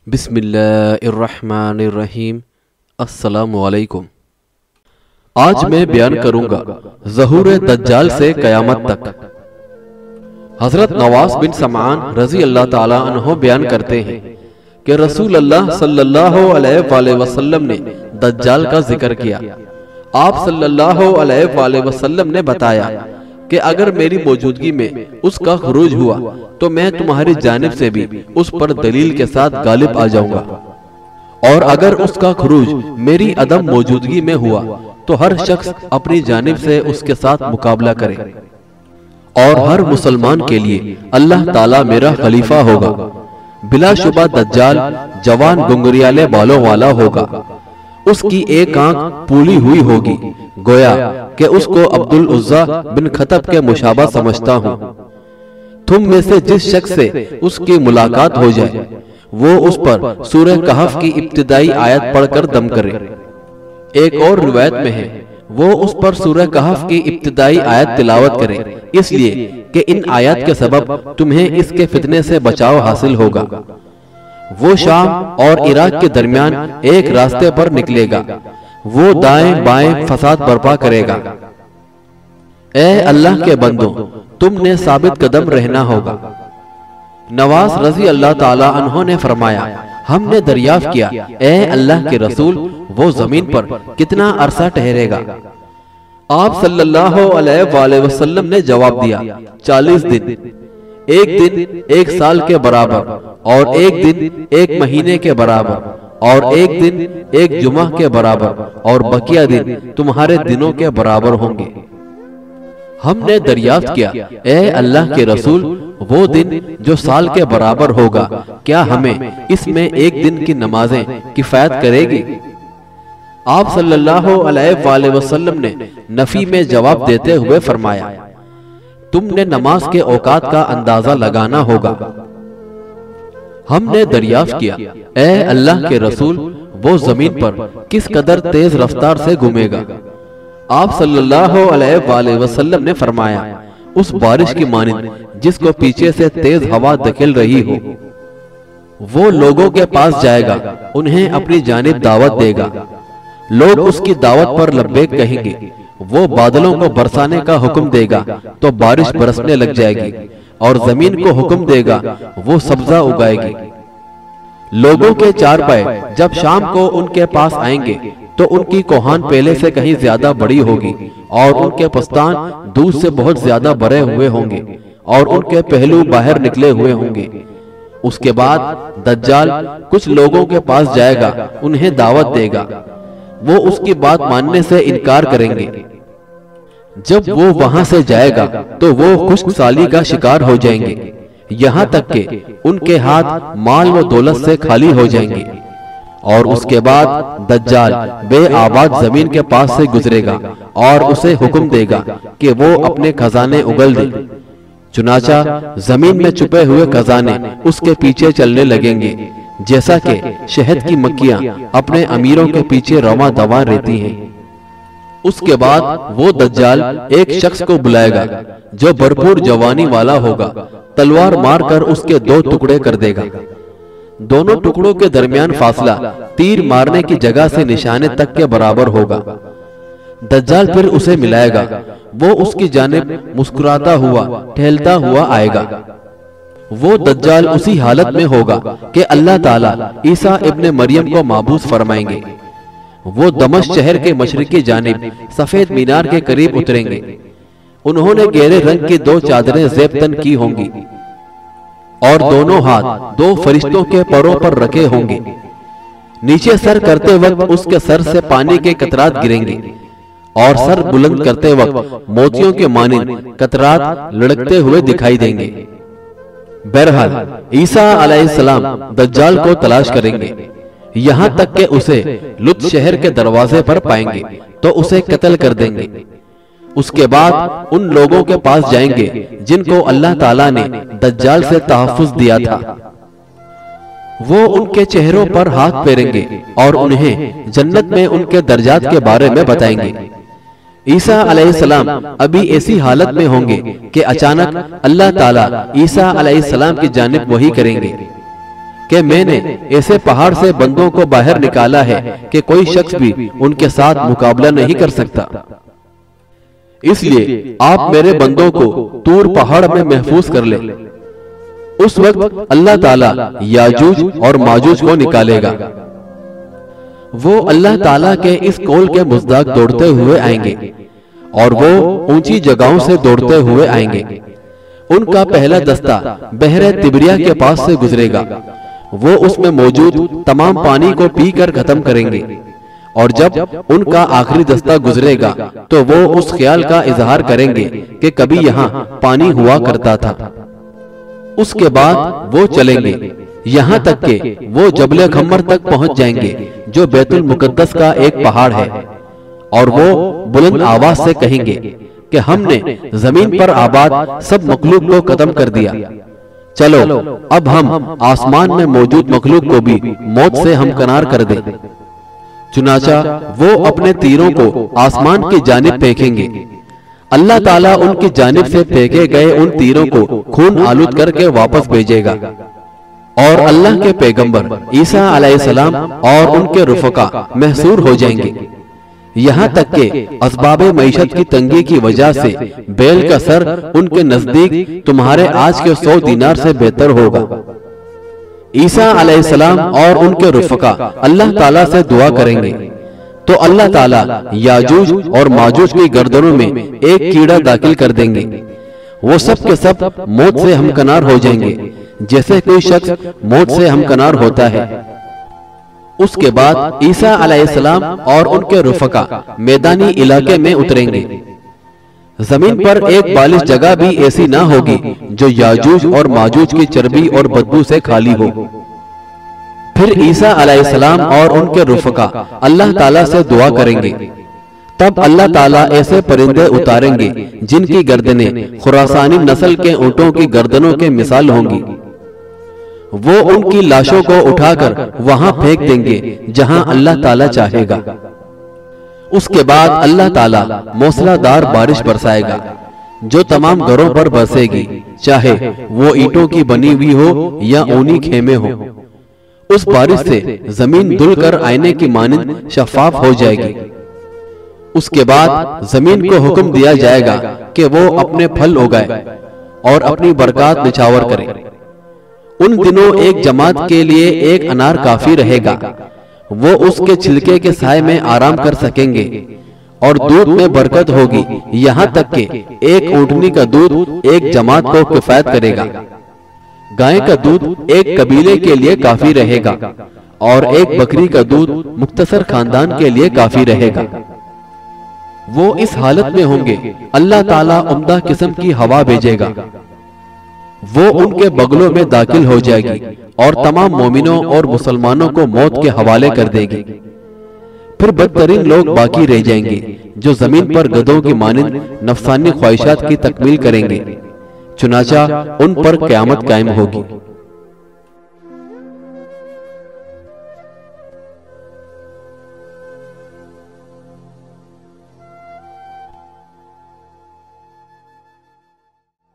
बिस्मिल्लाहिर्रहमानिर्रहीम। अस्सलामुअलैकुम। आज मैं बयान करूंगा ज़हूर दज्जाल से क़यामत तक। हज़रत नवास बिन समआन रज़ी अल्लाह ताला अन्हो बयान करते हैं कि रसूल अल्लाह सल्लल्लाहु अलैहि वसल्लम ने दज्जाल का जिक्र किया। आप सल्लल्लाहु अलैहि वसल्लम ने बताया कि अगर मेरी मौजूदगी में उसका खुरूज हुआ तो मैं तुम्हारी जानिब से भी उस पर दलील के साथ गालिब आ जाऊंगा, और अगर उसका खुरूज मेरी अदम मौजूदगी में हुआ तो हर शख्स अपनी जानिब से उसके साथ मुकाबला करे, और हर मुसलमान के लिए अल्लाह ताला मेरा खलीफा होगा। बिलाशुबा दज्जाल जवान गुंगरियाले बालों वाला होगा। उसकी एक आंख फूली हुई होगी, गोया कि उसको अब्दुल उज़्ज़ा बिन खतब के मुशाबा समझता हूँ। तुम में से जिस शख्स से उसकी मुलाकात हो जाए वो उस पर सूरह कहफ की इब्तिदाई आयत पढ़कर दम करे। एक और रिवायत में है वो उस पर सूरह कहफ की इब्तिदाई आयत तिलावत करे, इसलिए कि इन आयत के सबब तुम्हें इसके फितने से बचाव हासिल होगा। वो शाम और इराक के दरमियान एक रास्ते पर निकलेगा। वो दाएं बाएं फसाद बर्पा करेगा। ए अल्लाह के बंदो, तुमने साबित कदम रहना होगा। नवास रजी अल्लाह ताला अन्हो ने फरमाया, हमने दरियाफ्त किया, ए अल्लाह के रसूल, वो जमीन पर कितना अरसा ठहरेगा? आप सल्लल्लाहु अलैहि वसल्लम ने जवाब दिया, 40 दिन। एक दिन एक साल के बराबर, और एक दिन एक महीने के बराबर, और एक दिन एक जुमा के बराबर, और बकिया दिन तुम्हारे दिनों के बराबर होंगे। हमने दरियाफ्त किया, ए अल्लाह के रसूल, वो दिन जो साल के बराबर होगा, क्या हमें इसमें एक दिन की नमाजें किफायत करेगी? आप सल्लल्लाहु अलैहि वसल्लम ने नफी में जवाब देते हुए फरमाया, तुमने नमाज के औकात का अंदाजा लगाना होगा। हमने दरियाफ्त किया, ए अल्लाह के रसूल, वो जमीन पर किस कदर तेज रफ्तार से घूमेगा? आप सल्लल्लाहु अलैहि वसल्लम ने फरमाया, उस बारिश की मानिंद जिसको पीछे से तेज हवा धकेल रही हो। वो लोगों के पास जाएगा, उन्हें अपनी जानिब दावत देगा। लोग उसकी दावत पर लब्बैक कहेंगे। वो बादलों को बरसाने का हुक्म देगा तो बारिश बरसने लग जाएगी, और जमीन को हुक्म देगा वो सब्जा उगाएगी। लोगों के चार पाए जब शाम को उनके पास आएंगे तो उनकी कोहान पहले से कहीं ज्यादा बड़ी होगी, और उनके पस्तान दूध से बहुत ज्यादा भरे हुए होंगे, और उनके पहलू बाहर निकले हुए होंगे। उसके बाद दज्जाल कुछ लोगों के पास जाएगा, उन्हें दावत देगा। वो उसकी बात मानने से इनकार करेंगे। जब वो वहां से जाएगा तो वो खुश्क-साली का शिकार हो जाएंगे, यहाँ तक कि उनके हाथ माल व दौलत से खाली हो जाएंगे। और उसके बाद दज्जाल बेआबाद जमीन के पास से गुजरेगा और उसे हुक्म देगा कि वो अपने खजाने उगल दे। चुनाचा जमीन में छुपे हुए खजाने उसके पीछे चलने लगेंगे, जैसा कि शहद की मक्खियां अपने अमीरों के पीछे रवा दवा रहती हैं। उसके बाद वो दज्जाल एक शख्स को बुलाएगा जो भरपूर जवानी वाला होगा। तलवार मारकर उसके दो टुकड़े कर देगा। दोनों टुकड़ों के दरमियान फासला तीर मारने की जगह से निशाने तक के बराबर होगा। दज्जाल फिर उसे मिलाएगा। वो उसकी जानिब मुस्कुराता हुआ टहलता हुआ आएगा। वो दज्जाल उसी हालत में होगा कि अल्लाह ताला ईसा इब्ने मरियम को माबूस फरमाएंगे। वो दमश्क शहर के मशरिकी जानिब सफेद मीनार के करीब उतरेंगे। उन्होंने गहरे रंग की दो चादरें ज़ेब-तन की होंगी, और दोनों हाथ दो फरिश्तों के पैरों पर रखे होंगे। नीचे सर करते वक्त उसके सर से पानी के कतरात गिरेंगे, और सर बुलंद करते वक्त मोतियों के मानिंद कतरात लड़कते हुए दिखाई देंगे। बहरहाल ईसा अलैहिस्सलाम दज्जाल को तलाश करेंगे, यहाँ तक कि उसे लुत शहर के दरवाजे पर पाएंगे तो उसे कत्ल कर देंगे। उसके बाद उन लोगों के पास जाएंगे जिनको अल्लाह ताला ने दज्जाल से तहफ्फुज दिया था। वो उनके चेहरों पर हाथ फेरेंगे और उन्हें जन्नत में उनके दर्जात के बारे में बताएंगे। ईसा अलैहिस्सलाम अभी ऐसी हालत में होंगे कि अचानक अल्लाह ताला ईसा अलैहिस्सलाम की जानिब वही करेंगे कि मैंने ऐसे पहाड़ से बंदों को बाहर निकाला है कि कोई शख्स भी उनके साथ मुकाबला नहीं कर सकता। इसलिए आप मेरे बंदों को तूर पहाड़ में महफूज कर ले। उस वक्त अल्लाह ताला याजूज और माजूज को निकालेगा। वो अल्लाह ताला के इस कौल के मुज़दाक दौड़ते हुए आएंगे और वो ऊंची जगहों से दौड़ते हुए आएंगे। उनका पहला दस्ता बहरे तिबरिया के पास से गुजरेगा। वो उसमें मौजूद तमाम पानी को पीकर खत्म करेंगे और जब उनका आखिरी दस्ता गुजरेगा तो वो उस ख्याल का इजहार करेंगे कि कभी यहाँ पानी हुआ करता था। उसके बाद वो चलेंगे यहाँ तक कि वो जबले खम्मर तक पहुंच जाएंगे, जो बैतुल मुकद्दस का एक पहाड़ है, और वो बुलंद आवाज से कहेंगे कि हमने जमीन पर आबाद सब मखलूक को खत्म कर दिया। चलो अब हम आसमान में मौजूद मखलूक को भी मौत से हमकनार कर दें। चुनाचा वो अपने तीरों को आसमान की जानिब फेंकेंगे। अल्लाह ताला उनकी जानिब से फेंके गए उन तीरों को खून आलूद करके वापस भेजेगा और अल्लाह के पैगंबर ईसा अलैहिस्सलाम और उनके रुफका महसूर हो जाएंगे। यहाँ तक के असबाबे मईशत की तंगी की वजह से बैल का सर उनके नजदीक तुम्हारे आज के 100 दीनार से बेहतर होगा। ईसा अलैहिस्सलाम और उनके रुफका अल्लाह ताला से दुआ करेंगे तो अल्लाह ताला याजूज और माजूज की गर्दनों में एक कीड़ा दाखिल कर देंगे। वो सब के सब मौत से हमकनार हो जाएंगे, जैसे कोई शख्स मौत से हमकनार होता है। उसके बाद ईसा अलैहिस्सलाम और उनके रुफका मैदानी इलाके में उतरेंगे। जमीन पर एक बालिश जगह भी ऐसी ना होगी जो याजूज और माजूज की चर्बी और बदबू से खाली हो। फिर ईसा अलैहिस्सलाम और उनके रुफका अल्लाह ताला से दुआ करेंगे। तब अल्लाह ताला ऐसे परिंदे उतारेंगे जिनकी गर्दनें खुरासानी नस्ल के ऊंटों की गर्दनों के मिसाल होंगी। वो उनकी लाशों को उठाकर वहां फेंक देंगे जहां अल्लाह ताला चाहेगा। उसके बाद अल्लाह ताला मौसलाधार बारिश बरसाएगा जो तमाम घरों पर बरसेगी, चाहे वो ईंटों की बनी हुई हो या ऊनी खेमे हो। उस बारिश से जमीन धुलकर आईने की मानिंद शफाफ हो जाएगी। उसके बाद जमीन को हुक्म दिया जाएगा कि वो अपने फल उगाए और अपनी बरकत निछावर करे। उन दिनों एक जमात के लिए एक अनार काफी रहेगा। वो उसके छिलके के साए में आराम कर सकेंगे और दूध में बरकत होगी, यहाँ तक कि एक ऊँटनी का दूध एक जमात को किफायत करेगा। गाय का दूध एक कबीले के लिए काफी रहेगा और एक बकरी का दूध मुख्तसर खानदान के लिए काफी रहेगा। वो इस हालत में होंगे, अल्लाह ताला उम्दा किस्म की हवा भेजेगा। वो उनके बगलों में दाखिल हो जाएगी और तमाम मोमिनों और मुसलमानों को मौत के हवाले कर देगी। फिर बदतरीन लोग बाकी रह जाएंगे जो जमीन पर गधों की मानिंद नफसानी ख्वाहिशात की तकमील करेंगे। चुनाचा उन पर क़यामत कायम होगी।